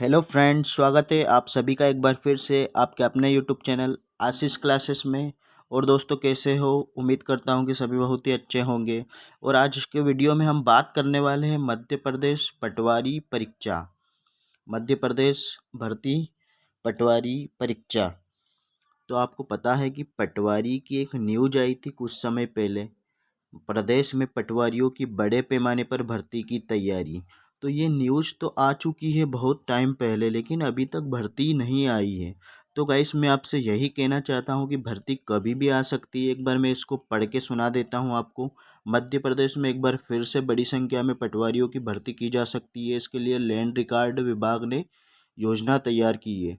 Hello friends, स्वागत है आप सभी का एक बार फिर से आपके अपने यूट्यूब चैनल आशीष क्लासेस में। और दोस्तों, कैसे हो? उम्मीद करता हूँ कि सभी बहुत ही अच्छे होंगे। और आज के वीडियो में हम बात करने वाले हैं मध्य प्रदेश पटवारी परीक्षा, मध्य प्रदेश भर्ती पटवारी परीक्षा। तो आपको पता है कि पटवारी की एक न्यूज आई थी कुछ समय पहले, प्रदेश में पटवारियों की बड़े पैमाने पर भर्ती की तैयारी। तो ये न्यूज़ तो आ चुकी है बहुत टाइम पहले, लेकिन अभी तक भर्ती नहीं आई है। तो गाइस, मैं आपसे यही कहना चाहता हूँ कि भर्ती कभी भी आ सकती है। एक बार मैं इसको पढ़ के सुना देता हूँ आपको। मध्य प्रदेश में एक बार फिर से बड़ी संख्या में पटवारियों की भर्ती की जा सकती है। इसके लिए लैंड रिकॉर्ड विभाग ने योजना तैयार की है,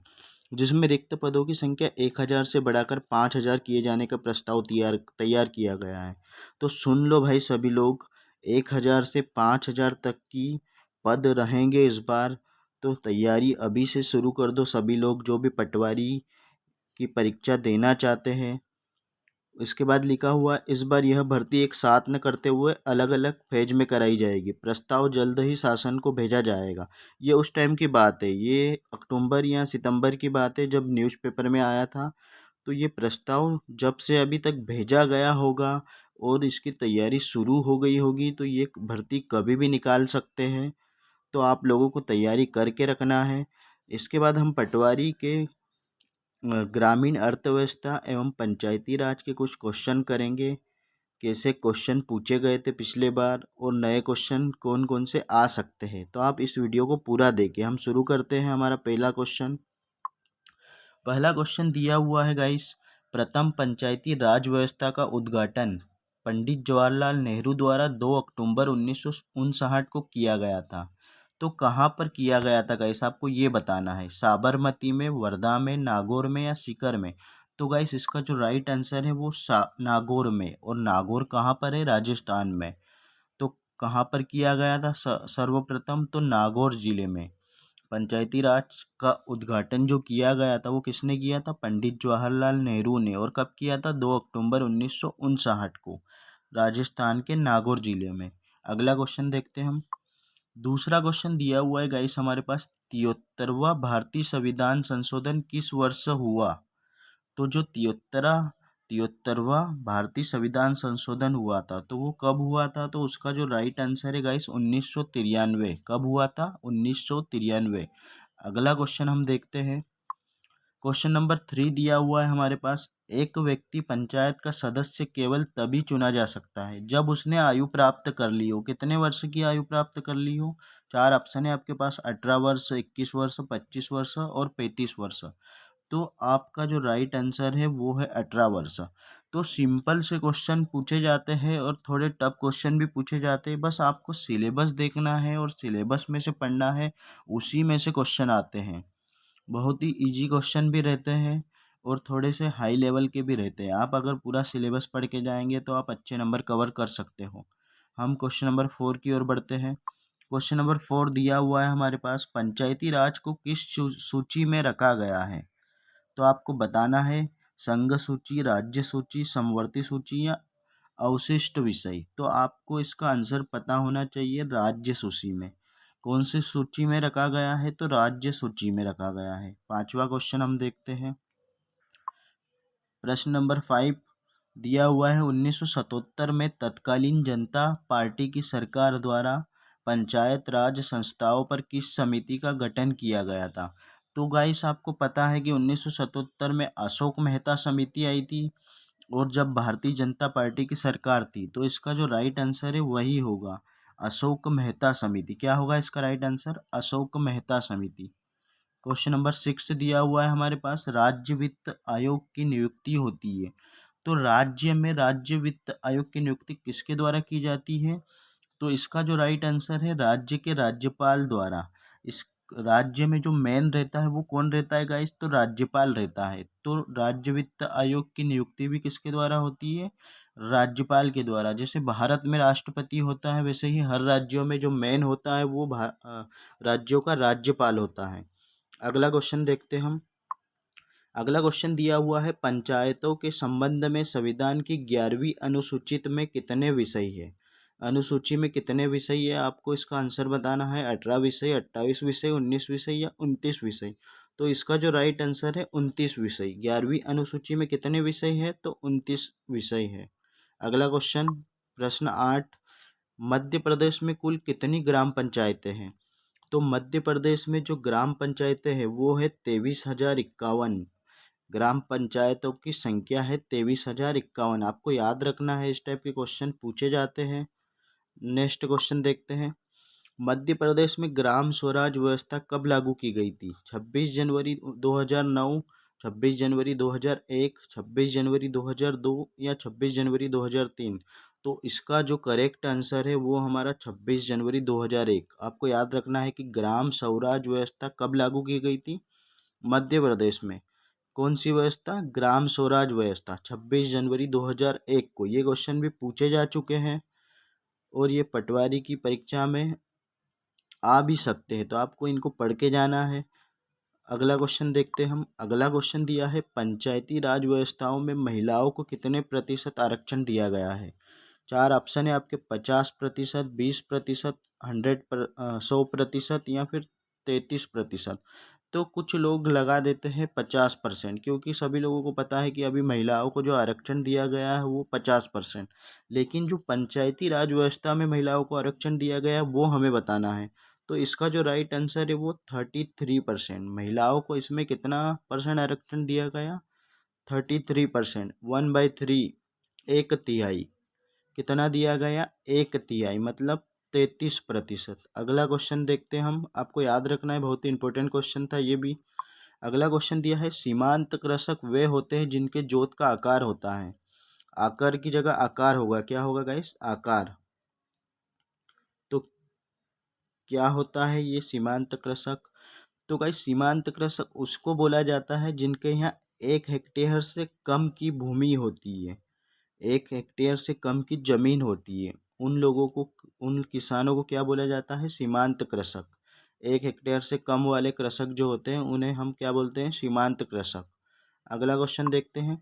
जिसमें रिक्त पदों की संख्या 1000 से बढ़ाकर 5000 किए जाने का प्रस्ताव तैयार तैयार किया गया है। तो सुन लो भाई सभी लोग, 1000 से 5000 तक की पद रहेंगे इस बार। तो तैयारी अभी से शुरू कर दो सभी लोग जो भी पटवारी की परीक्षा देना चाहते हैं। इसके बाद लिखा हुआ, इस बार यह भर्ती एक साथ न करते हुए अलग अलग फेज में कराई जाएगी। प्रस्ताव जल्द ही शासन को भेजा जाएगा। ये उस टाइम की बात है, ये अक्टूबर या सितंबर की बात है जब न्यूज़पेपर में आया था। तो ये प्रस्ताव जब से अभी तक भेजा गया होगा और इसकी तैयारी शुरू हो गई होगी, तो ये भर्ती कभी भी निकाल सकते हैं। तो आप लोगों को तैयारी करके रखना है। इसके बाद हम पटवारी के ग्रामीण अर्थव्यवस्था एवं पंचायती राज के कुछ क्वेश्चन करेंगे। कैसे क्वेश्चन पूछे गए थे पिछले बार और नए क्वेश्चन कौन कौन से आ सकते हैं, तो आप इस वीडियो को पूरा देखिए। हम शुरू करते हैं हमारा पहला क्वेश्चन। पहला क्वेश्चन दिया हुआ है गाइस, प्रथम पंचायती राज व्यवस्था का उद्घाटन पंडित जवाहरलाल नेहरू द्वारा 2 अक्टूबर 1959 को किया गया था। तो कहाँ पर किया गया था गाइस, आपको ये बताना है। साबरमती में, वर्धा में, नागौर में या सीकर में? तो गाइस, इसका जो राइट आंसर है वो नागौर में। और नागौर कहाँ पर है? राजस्थान में। तो कहाँ पर किया गया था सर्वप्रथम? तो नागौर जिले में। पंचायती राज का उद्घाटन जो किया गया था वो किसने किया था? पंडित जवाहरलाल नेहरू ने। और कब किया था? 2 अक्टूबर 1959 को, राजस्थान के नागौर जिले में। अगला क्वेश्चन देखते हैं हम। दूसरा क्वेश्चन दिया हुआ है गाइस हमारे पास, 73वां भारतीय संविधान संशोधन किस वर्ष हुआ? तो जो तिहत्तरवा भारतीय संविधान संशोधन हुआ था, तो वो कब हुआ था? तो उसका जो राइट आंसर है गाइस 1993। कब हुआ था? 1993। अगला क्वेश्चन हम देखते हैं। क्वेश्चन नंबर 3 दिया हुआ है हमारे पास, एक व्यक्ति पंचायत का सदस्य केवल तभी चुना जा सकता है जब उसने आयु प्राप्त कर ली हो। कितने वर्ष की आयु प्राप्त कर ली हो? 4 ऑप्शन है आपके पास, 18 वर्ष, 21 वर्ष, 25 वर्ष और 35 वर्ष। तो आपका जो राइट आंसर है वो है 18 वर्ष। तो सिंपल से क्वेश्चन पूछे जाते हैं और थोड़े टफ क्वेश्चन भी पूछे जाते हैं। बस आपको सिलेबस देखना है और सिलेबस में से पढ़ना है, उसी में से क्वेश्चन आते हैं। बहुत ही इजी क्वेश्चन भी रहते हैं और थोड़े से हाई लेवल के भी रहते हैं। आप अगर पूरा सिलेबस पढ़ के जाएंगे तो आप अच्छे नंबर कवर कर सकते हो। हम क्वेश्चन नंबर 4 की ओर बढ़ते हैं। क्वेश्चन नंबर 4 दिया हुआ है हमारे पास, पंचायती राज को किस सूची में रखा गया है? तो आपको बताना है, संघ सूची, राज्य सूची, समवर्ती सूची या अवशिष्ट विषय। तो आपको इसका आंसर पता होना चाहिए, राज्य सूची में। कौन सी सूची में रखा गया है? तो राज्य सूची में रखा गया है। पांचवा क्वेश्चन हम देखते हैं। प्रश्न नंबर 5 दिया हुआ है, 1977 में तत्कालीन जनता पार्टी की सरकार द्वारा पंचायत राज संस्थाओं पर किस समिति का गठन किया गया था? तो गाइस, आपको पता है कि 1977 में अशोक मेहता समिति आई थी और जब भारतीय जनता पार्टी की सरकार थी, तो इसका जो राइट आंसर है वही होगा, अशोक मेहता समिति। क्या होगा इसका राइट आंसर? अशोक मेहता समिति। क्वेश्चन नंबर 6 दिया हुआ है हमारे पास, राज्य वित्त आयोग की नियुक्ति होती है। तो राज्य में राज्य वित्त आयोग की नियुक्ति किसके द्वारा की जाती है? तो इसका जो राइट आंसर है, राज्य के राज्यपाल द्वारा। इस राज्य में जो मेन रहता है वो कौन रहता है गाइस? तो राज्यपाल रहता है। तो राज्य वित्त आयोग की नियुक्ति भी किसके द्वारा होती है? राज्यपाल के द्वारा। जैसे भारत में राष्ट्रपति होता है, वैसे ही हर राज्यों में जो मेन होता है वो राज्यों का राज्यपाल होता है। अगला क्वेश्चन देखते हैं हम। अगला क्वेश्चन दिया हुआ है, पंचायतों के संबंध में संविधान की 11वीं अनुसूचित में कितने विषय है? अनुसूची में कितने विषय है आपको इसका आंसर बताना है, 18 विषय, 28 विषय, 19 विषय या 29 विषय। तो इसका जो राइट आंसर है 29 विषय। 11वीं अनुसूची में कितने विषय है तो 29 विषय है। अगला क्वेश्चन, प्रश्न 8, मध्य प्रदेश में कुल कितनी ग्राम पंचायतें हैं? तो मध्य प्रदेश में जो ग्राम पंचायतें हैं वो है 23,051। ग्राम पंचायतों की संख्या है 23,051। आपको याद रखना है, इस टाइप के क्वेश्चन पूछे जाते हैं। नेक्स्ट क्वेश्चन देखते हैं, मध्य प्रदेश में ग्राम स्वराज व्यवस्था कब लागू की गई थी? 26 जनवरी 2009, 26 जनवरी 2001, 26 जनवरी 2002 या 26 जनवरी 2003? तो इसका जो करेक्ट आंसर है वो हमारा 26 जनवरी 2001। आपको याद रखना है कि ग्राम स्वराज व्यवस्था कब लागू की गई थी मध्य प्रदेश में। कौन सी व्यवस्था? ग्राम स्वराज व्यवस्था, 26 जनवरी 2001 को। ये क्वेश्चन भी पूछे जा चुके हैं और ये पटवारी की परीक्षा में आ भी सकते हैं, तो आपको इनको पढ़ के जाना है। अगला क्वेश्चन देखते हैं हम। अगला क्वेश्चन दिया है, पंचायती राज व्यवस्थाओं में महिलाओं को कितने प्रतिशत आरक्षण दिया गया है? 4 ऑप्शन है आपके, 50%, 20%, 100% या फिर 33%। तो कुछ लोग लगा देते हैं 50%, क्योंकि सभी लोगों को पता है कि अभी महिलाओं को जो आरक्षण दिया गया है वो 50%। लेकिन जो पंचायती राज व्यवस्था में महिलाओं को आरक्षण दिया गया है वो हमें बताना है। तो इसका जो राइट आंसर है वो 33%। महिलाओं को इसमें कितना परसेंट आरक्षण दिया गया? 33%। 1/3, एक तिहाई। कितना दिया गया? एक तिहाई, मतलब 33%। अगला क्वेश्चन देखते हैं हम। आपको याद रखना है, बहुत ही इंपॉर्टेंट क्वेश्चन था ये भी। अगला क्वेश्चन दिया है, सीमांत कृषक वे होते हैं जिनके जोत का आकार होता है। आकार की जगह आकार होगा, क्या होगा गाइस? आकार। तो क्या होता है ये सीमांत कृषक? तो गाइस सीमांत कृषक उसको बोला जाता है जिनके यहाँ 1 हेक्टेयर से कम की भूमि होती है, 1 हेक्टेयर से कम की जमीन होती है। उन लोगों को, उन किसानों को क्या बोला जाता है? सीमांत कृषक। 1 हेक्टेयर से कम वाले कृषक जो होते हैं उन्हें हम क्या बोलते हैं? सीमांत कृषक। अगला क्वेश्चन देखते हैं,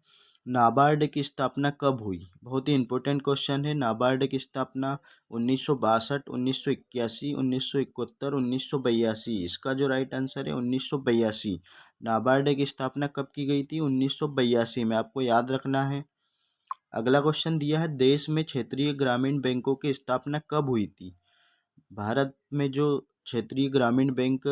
नाबार्ड की स्थापना कब हुई? बहुत ही इंपॉर्टेंट क्वेश्चन है। नाबार्ड की स्थापना 1962, 1981, 1971, 1982। इसका जो राइट आंसर है 1982। नाबार्ड की स्थापना कब की गई थी? 1982 में, आपको याद रखना है। अगला क्वेश्चन दिया है, देश में क्षेत्रीय ग्रामीण बैंकों की स्थापना कब हुई थी? भारत में जो क्षेत्रीय ग्रामीण बैंक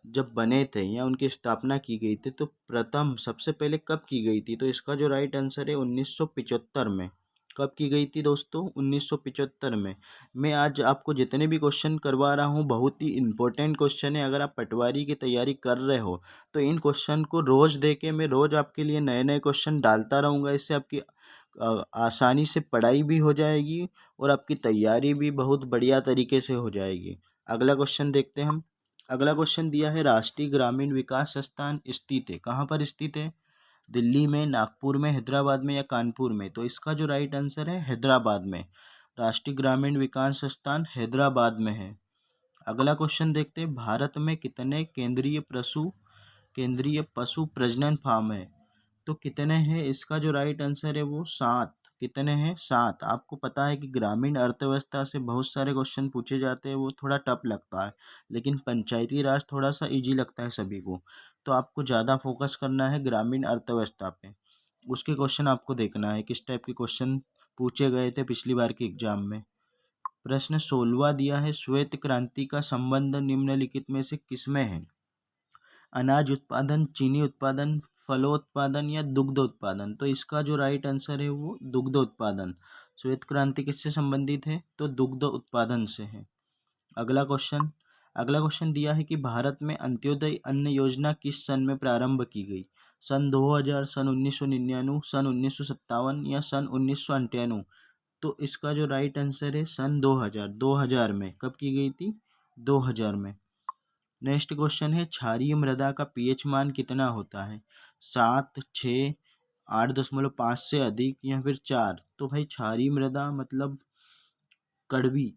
जब बने थे या उनकी स्थापना की गई थी, तो प्रथम सबसे पहले कब की गई थी? तो इसका जो राइट आंसर है 1975 में। कब की गई थी दोस्तों? 1975 में। मैं आज आपको जितने भी क्वेश्चन करवा रहा हूँ बहुत ही इंपॉर्टेंट क्वेश्चन है। अगर आप पटवारी की तैयारी कर रहे हो तो इन क्वेश्चन को रोज़ दे के मैं रोज़ आपके लिए नए नए क्वेश्चन डालता रहूँगा। इससे आपकी आसानी से पढ़ाई भी हो जाएगी और आपकी तैयारी भी बहुत बढ़िया तरीके से हो जाएगी। अगला क्वेश्चन देखते हैं हम। अगला क्वेश्चन दिया है, राष्ट्रीय ग्रामीण विकास संस्थान स्थित है, कहाँ पर स्थित है? दिल्ली में, नागपुर में, हैदराबाद में या कानपुर में? तो इसका जो राइट आंसर है हैदराबाद में। राष्ट्रीय ग्रामीण विकास संस्थान हैदराबाद में है। अगला क्वेश्चन देखते हैं, भारत में कितने केंद्रीय पशु प्रजनन फार्म है? तो कितने हैं? इसका जो राइट आंसर है वो 7। कितने हैं? 7। आपको पता है कि ग्रामीण अर्थव्यवस्था से बहुत सारे क्वेश्चन पूछे जाते हैं, वो थोड़ा टफ लगता है, लेकिन पंचायती राज थोड़ा सा इजी लगता है सभी को। तो आपको ज़्यादा फोकस करना है ग्रामीण अर्थव्यवस्था पे। उसके क्वेश्चन आपको देखना है किस टाइप के क्वेश्चन पूछे गए थे पिछली बार के एग्जाम में। प्रश्न 16वां दिया है, श्वेत क्रांति का संबंध निम्नलिखित में से किसमें है? अनाज उत्पादन, चीनी उत्पादन, फलोत्पादन या दुग्ध उत्पादन? तो इसका जो राइट आंसर है वो दुग्ध उत्पादन। श्वेत क्रांति किससे संबंधित है? तो दुग्ध उत्पादन से है। अगला क्वेश्चन दिया है कि भारत में अंत्योदय अन्न योजना किस सन में प्रारंभ की गई? सन 2000, सन 1999, सन 1957 या सन 1998? तो इसका जो राइट आंसर है सन 2000। 2000 में। कब की गई थी? 2000 में। नेक्स्ट क्वेश्चन है, क्षारीय मृदा का पीएच मान कितना होता है? 7, 6, 8.5 से अधिक या फिर 4? तो भाई क्षारीय मृदा मतलब कड़वी,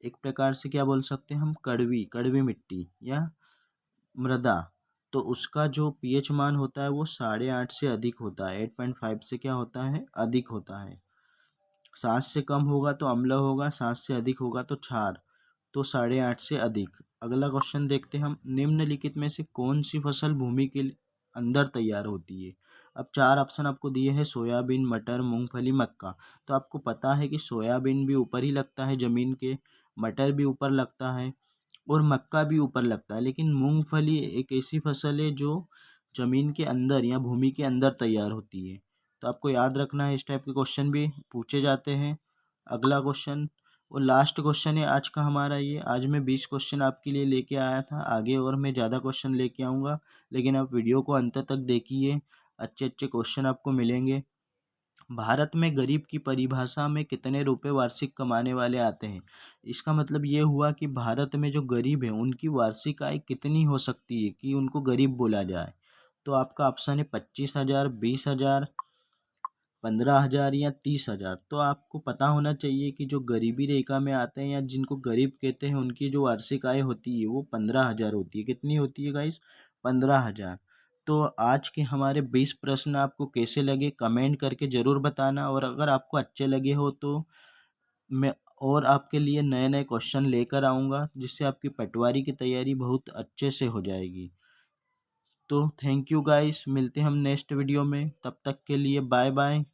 एक प्रकार से क्या बोल सकते हैं हम? कड़वी, कड़वी मिट्टी या मृदा। तो उसका जो पीएच मान होता है वो 8.5 से अधिक होता है। 8.5 से क्या होता है? अधिक होता है। 7 से कम होगा तो अम्ल होगा, 7 से अधिक होगा तो क्षार, तो 8.5 से अधिक। अगला क्वेश्चन देखते हैं हम, निम्नलिखित में से कौन सी फसल भूमि के अंदर तैयार होती है। अब 4 ऑप्शन आपको दिए हैं, सोयाबीन, मटर, मूंगफली, मक्का। तो आपको पता है कि सोयाबीन भी ऊपर ही लगता है ज़मीन के, मटर भी ऊपर लगता है और मक्का भी ऊपर लगता है, लेकिन मूंगफली एक ऐसी फसल है जो ज़मीन के अंदर या भूमि के अंदर तैयार होती है। तो आपको याद रखना है, इस टाइप के क्वेश्चन भी पूछे जाते हैं। अगला क्वेश्चन और लास्ट क्वेश्चन है आज का हमारा ये। आज मैं 20 क्वेश्चन आपके लिए लेके आया था, आगे और मैं ज़्यादा क्वेश्चन लेके आऊँगा, लेकिन आप वीडियो को अंत तक देखिए, अच्छे अच्छे क्वेश्चन आपको मिलेंगे। भारत में गरीब की परिभाषा में कितने रुपए वार्षिक कमाने वाले आते हैं। इसका मतलब ये हुआ कि भारत में जो गरीब है उनकी वार्षिक आय कितनी हो सकती है कि उनको गरीब बोला जाए। तो आपका ऑप्शन है 25,000, 20,000, 15,000 या 30,000। तो आपको पता होना चाहिए कि जो गरीबी रेखा में आते हैं या जिनको गरीब कहते हैं उनकी जो वार्षिक आय होती है वो 15,000 होती है। कितनी होती है गाइस? 15,000। तो आज के हमारे 20 प्रश्न आपको कैसे लगे कमेंट करके ज़रूर बताना, और अगर आपको अच्छे लगे हो तो मैं और आपके लिए नए नए क्वेश्चन लेकर आऊँगा, जिससे आपकी पटवारी की तैयारी बहुत अच्छे से हो जाएगी। तो थैंक यू गाइस, मिलते हैं हम नेक्स्ट वीडियो में, तब तक के लिए बाय बाय।